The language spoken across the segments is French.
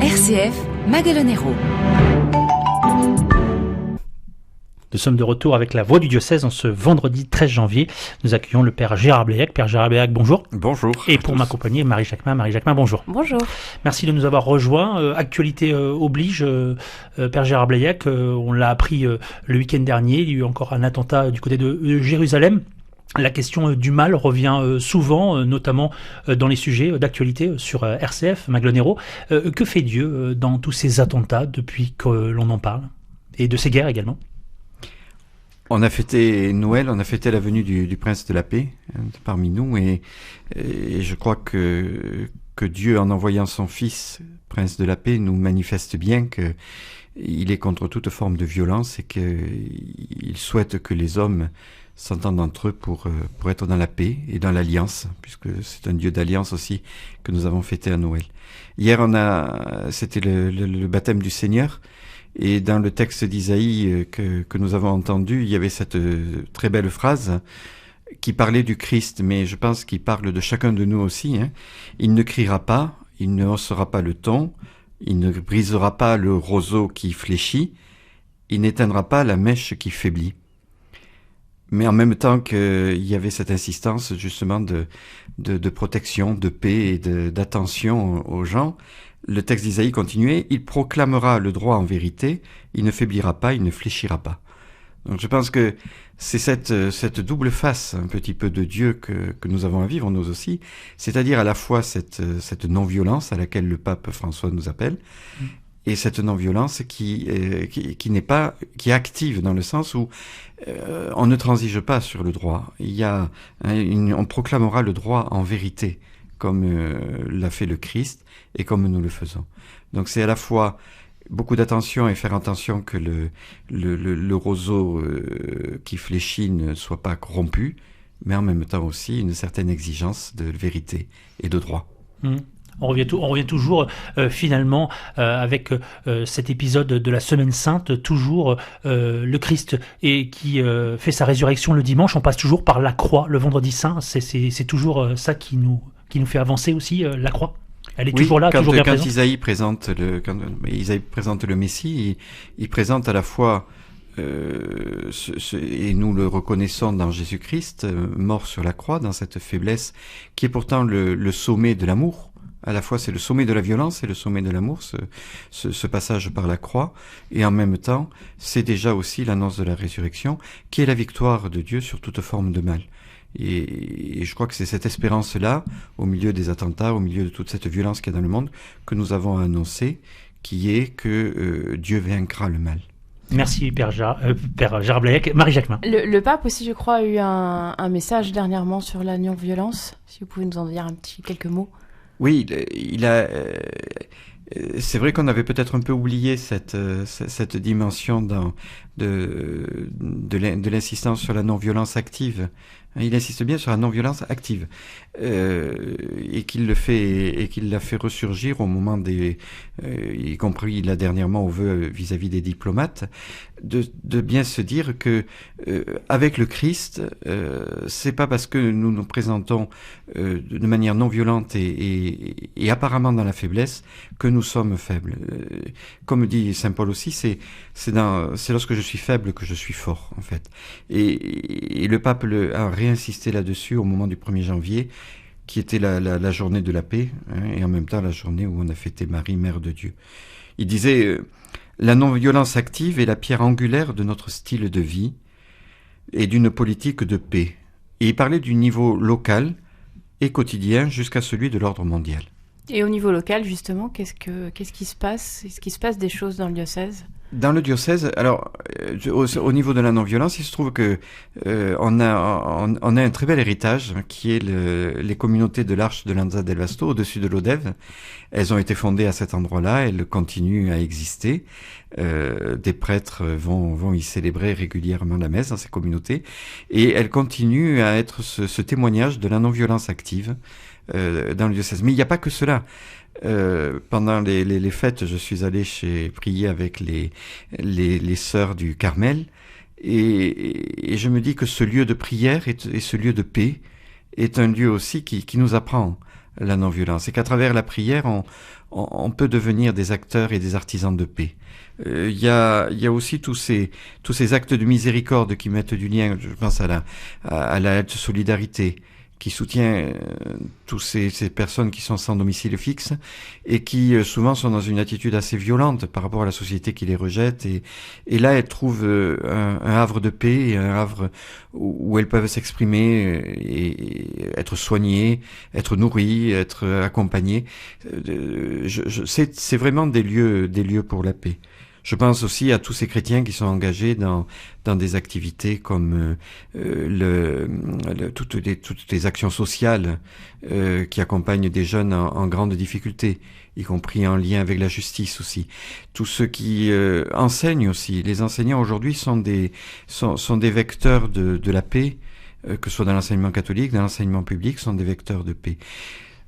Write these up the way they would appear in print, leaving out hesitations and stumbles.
RCF Magalonero. Nous sommes de retour avec la Voix du Diocèse en ce vendredi 13 janvier. Nous accueillons le Père Gérard Bléac. Père Gérard Bléac, bonjour. Bonjour. Et pour m'accompagner, Marie Jacquemin. Marie Jacquemin, bonjour. Bonjour. Merci de nous avoir rejoints. Actualité oblige, Père Gérard Bléac. On l'a appris le week-end dernier. Il y a eu encore un attentat du côté de Jérusalem. La question du mal revient souvent, notamment dans les sujets d'actualité sur RCF, Magalonero. Que fait Dieu dans tous ces attentats depuis que l'on en parle? Et de ces guerres également? On a fêté Noël, on a fêté la venue du Prince de la Paix parmi nous et je crois que Dieu, en envoyant son Fils, Prince de la Paix, nous manifeste bien qu'il est contre toute forme de violence et qu'il souhaite que les hommes s'entendent entre eux pour être dans la paix et dans l'alliance, puisque c'est un Dieu d'alliance aussi que nous avons fêté à Noël. Hier, c'était le baptême du Seigneur. Et dans le texte d'Isaïe que nous avons entendu, il y avait cette très belle phrase qui parlait du Christ, mais je pense qu'il parle de chacun de nous aussi. Il ne criera pas, il ne haussera pas le ton, il ne brisera pas le roseau qui fléchit, il n'éteindra pas la mèche qui faiblit. Mais en même temps qu'il y avait cette insistance justement de protection, de paix et d'attention aux gens, le texte d'Isaïe continuait, il proclamera le droit en vérité, il ne faiblira pas, il ne fléchira pas. Donc je pense que c'est cette double face un petit peu de Dieu que nous avons à vivre, nous aussi, c'est-à-dire à la fois cette non-violence à laquelle le pape François nous appelle, et cette non-violence qui est active dans le sens où on ne transige pas sur le droit. On proclamera le droit en vérité, comme l'a fait le Christ et comme nous le faisons. Donc c'est à la fois beaucoup d'attention et faire attention que le roseau qui fléchit ne soit pas corrompu, mais en même temps aussi une certaine exigence de vérité et de droit. On revient toujours finalement avec cet épisode de la Semaine Sainte, toujours le Christ qui fait sa résurrection le dimanche. On passe toujours par la croix le vendredi saint. C'est toujours ça qui nous fait avancer aussi, la croix. Elle est toujours là, toujours bien présente. Quand Isaïe présente le Messie, il présente à la fois et nous le reconnaissons dans Jésus-Christ, mort sur la croix, dans cette faiblesse qui est pourtant le sommet de l'amour. À la fois, c'est le sommet de la violence et le sommet de l'amour, ce passage par la croix. Et en même temps, c'est déjà aussi l'annonce de la résurrection, qui est la victoire de Dieu sur toute forme de mal. Et je crois que c'est cette espérance-là, au milieu des attentats, au milieu de toute cette violence qu'il y a dans le monde, que nous avons annoncé, qui est que Dieu vaincra le mal. Merci Père Gérard Bléac. Marie Jacquemin. Le pape aussi, je crois, a eu un message dernièrement sur la non-violence. Si vous pouvez nous en dire quelques mots. Oui, c'est vrai qu'on avait peut-être un peu oublié cette dimension de l'insistance sur la non-violence active. Il insiste bien sur la non-violence active et qu'il l'a fait ressurgir au moment y compris là dernièrement au vœu vis-à-vis des diplomates, de bien se dire que avec le Christ, c'est pas parce que nous nous présentons de manière non violente et apparemment dans la faiblesse que nous sommes faibles. Comme dit saint Paul aussi, c'est lorsque je suis faible que je suis fort en fait. Et le pape a réinsisté là-dessus au moment du 1er janvier, qui était la journée de la paix, et en même temps la journée où on a fêté Marie, Mère de Dieu. Il disait la non-violence active est la pierre angulaire de notre style de vie et d'une politique de paix. Et il parlait du niveau local et quotidien jusqu'à celui de l'ordre mondial. Et au niveau local, justement, qu'est-ce qui se passe? Est-ce qu'il se passe des choses dans le diocèse? Dans le diocèse, alors au niveau de la non-violence, il se trouve que on a un très bel héritage qui est les communautés de l'Arche de Lanza del Vasto au-dessus de l'Odève. Elles ont été fondées à cet endroit-là, elles continuent à exister. Des prêtres vont y célébrer régulièrement la messe dans ces communautés et elles continuent à être ce témoignage de la non-violence active dans le diocèse. Mais il n'y a pas que cela. Pendant les fêtes, je suis allé prier avec les sœurs du Carmel et je me dis que ce lieu de prière et ce lieu de paix est un lieu aussi qui nous apprend la non-violence et qu'à travers la prière, on peut devenir des acteurs et des artisans de paix. Il y a aussi tous ces actes de miséricorde qui mettent du lien. Je pense à la aide de solidarité qui soutient toutes ces personnes qui sont sans domicile fixe et qui souvent sont dans une attitude assez violente par rapport à la société qui les rejette. Et là, elles trouvent un havre de paix, et un havre où elles peuvent s'exprimer et être soignées, être nourries, être accompagnées. C'est vraiment des lieux pour la paix. Je pense aussi à tous ces chrétiens qui sont engagés dans des activités comme toutes les actions sociales qui accompagnent des jeunes en grande difficulté, y compris en lien avec la justice aussi. Tous ceux qui enseignent aussi. Les enseignants aujourd'hui sont des vecteurs de la paix, que ce soit dans l'enseignement catholique, dans l'enseignement public, sont des vecteurs de paix.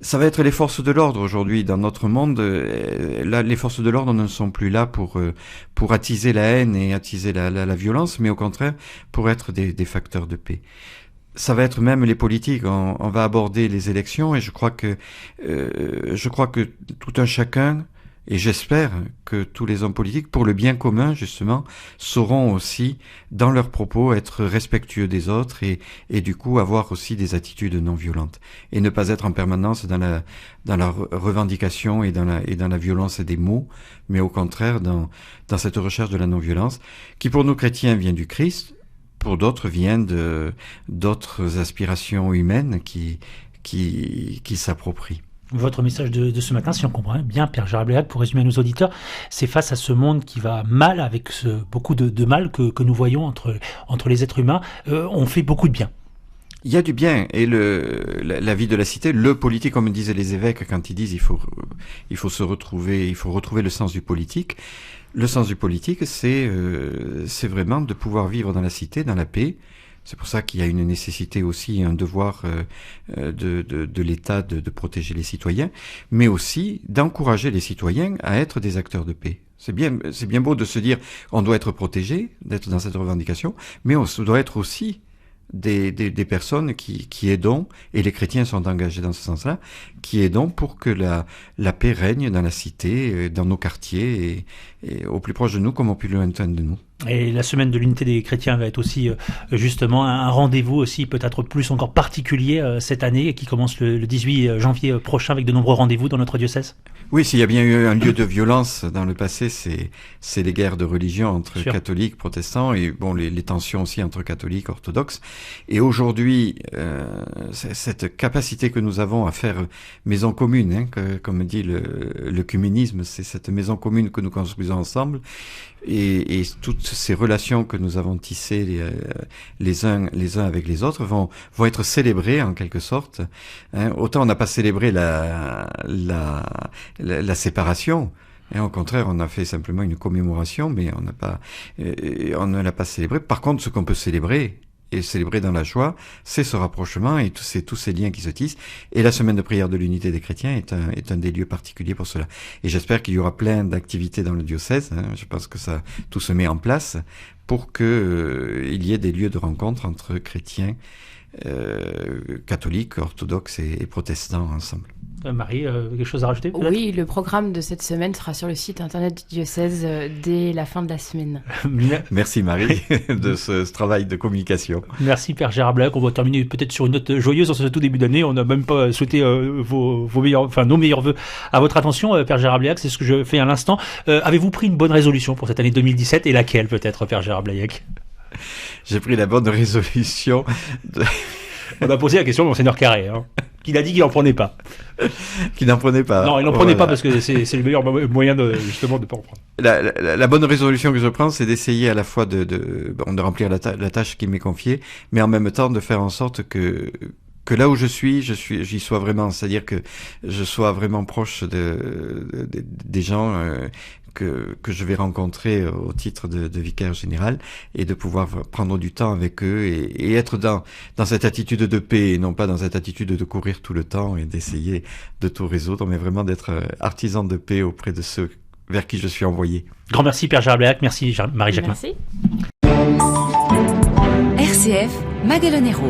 Ça va être les forces de l'ordre aujourd'hui dans notre monde. Là, les forces de l'ordre ne sont plus là pour attiser la haine et attiser la violence, mais au contraire pour être des facteurs de paix. Ça va être même les politiques. On va aborder les élections et je crois que tout un chacun, et j'espère que tous les hommes politiques, pour le bien commun justement, sauront aussi dans leurs propos être respectueux des autres et du coup avoir aussi des attitudes non violentes et ne pas être en permanence dans la revendication et dans la violence des mots, mais au contraire dans cette recherche de la non violence qui pour nous chrétiens vient du Christ, pour d'autres vient d'autres aspirations humaines qui s'approprient. Votre message de ce matin, si on comprend bien, Père Gérard Bléac, pour résumer à nos auditeurs, c'est face à ce monde qui va mal, avec beaucoup de mal que nous voyons entre les êtres humains, on fait beaucoup de bien. Il y a du bien, et la vie de la cité, le politique, comme disaient les évêques quand ils disent il faut retrouver le sens du politique. Le sens du politique, c'est vraiment de pouvoir vivre dans la cité, dans la paix. C'est pour ça qu'il y a une nécessité aussi, un devoir de l'État de protéger les citoyens, mais aussi d'encourager les citoyens à être des acteurs de paix. C'est bien beau de se dire on doit être protégé, d'être dans cette revendication, mais on doit être aussi des personnes qui aidons, et les chrétiens sont engagés dans ce sens-là, qui aidons pour que la paix règne dans la cité, dans nos quartiers, et au plus proche de nous comme au plus lointain de nous. Et la semaine de l'unité des chrétiens va être aussi justement un rendez-vous aussi peut-être plus encore particulier cette année et qui commence le 18 janvier prochain avec de nombreux rendez-vous dans notre diocèse. Oui, s'il y a bien eu un lieu de violence dans le passé, c'est les guerres de religion entre catholiques, protestants et les tensions aussi entre catholiques, orthodoxes. Et aujourd'hui, cette capacité que nous avons à faire maison commune, comme dit l'œcuménisme, c'est cette maison commune que nous construisons ensemble. Et toutes ces relations que nous avons tissées les uns avec les autres vont être célébrées en quelque sorte. Autant on n'a pas célébré la séparation. Et au contraire, on a fait simplement une commémoration, mais on ne l'a pas célébré. Par contre, ce qu'on peut célébrer, et célébrer dans la joie, c'est ce rapprochement et tous ces liens qui se tissent. Et la semaine de prière de l'unité des chrétiens est un des lieux particuliers pour cela. Et j'espère qu'il y aura plein d'activités dans le diocèse. Je pense que tout se met en place pour que il y ait des lieux de rencontre entre chrétiens, catholiques, orthodoxes et protestants ensemble. Marie, quelque chose à rajouter peut-être ? Oui, le programme de cette semaine sera sur le site internet du diocèse dès la fin de la semaine. Merci Marie de ce travail de communication. Merci Père Gérard Bléac. On va terminer peut-être sur une note joyeuse en ce tout début d'année. On n'a même pas souhaité nos meilleurs vœux à votre attention, Père Gérard Bléac. C'est ce que je fais à l'instant. Avez-vous pris une bonne résolution pour cette année 2017 et laquelle peut-être, Père Gérard Bléac ? J'ai pris la bonne résolution de... On a posé la question au Monseigneur Carré, qu'il a dit qu'il n'en prenait pas. Qu'il n'en prenait pas. Non, il n'en prenait pas parce que c'est le meilleur moyen justement de ne pas en prendre. La bonne résolution que je prends, c'est d'essayer à la fois de remplir la tâche qui m'est confiée, mais en même temps de faire en sorte que là où j'y sois vraiment, c'est-à-dire que je sois vraiment proche des gens que je vais rencontrer au titre de vicaire général et de pouvoir prendre du temps avec eux et être dans cette attitude de paix et non pas dans cette attitude de courir tout le temps et d'essayer de tout résoudre, mais vraiment d'être artisan de paix auprès de ceux vers qui je suis envoyé. Grand merci Père Gérard Bléac, merci Marie Jacquemin. Merci. RCF Magalonero.